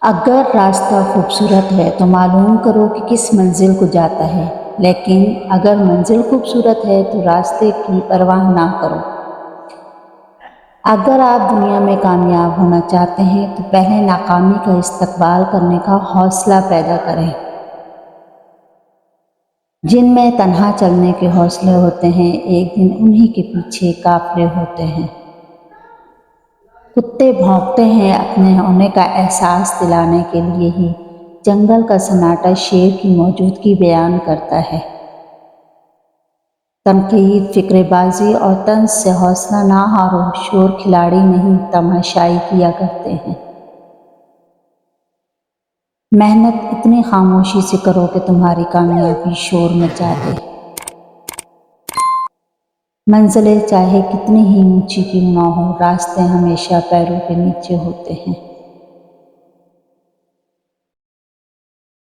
اگر راستہ خوبصورت ہے تو معلوم کرو کہ کس منزل کو جاتا ہے، لیکن اگر منزل خوبصورت ہے تو راستے کی پرواہ نہ کرو۔ اگر آپ دنیا میں کامیاب ہونا چاہتے ہیں تو پہلے ناکامی کا استقبال کرنے کا حوصلہ پیدا کریں۔ جن میں تنہا چلنے کے حوصلے ہوتے ہیں، ایک دن انہی کے پیچھے قافلے ہوتے ہیں۔ کتے بھونکتے ہیں اپنے ہونے کا احساس دلانے کے لیے ہی، جنگل کا سناٹا شیر کی موجودگی بیان کرتا ہے۔ تنقید، فکر بازی اور طنز سے حوصلہ نہ ہارو، شور کھلاڑی نہیں تماشائی کیا کرتے ہیں۔ محنت اتنی خاموشی سے کرو کہ تمہاری کامیابی شور مچا دے۔ منزلیں چاہے کتنی ہی اونچی کیوں نہ ہو، راستے ہمیشہ پیروں کے نیچے ہوتے ہیں۔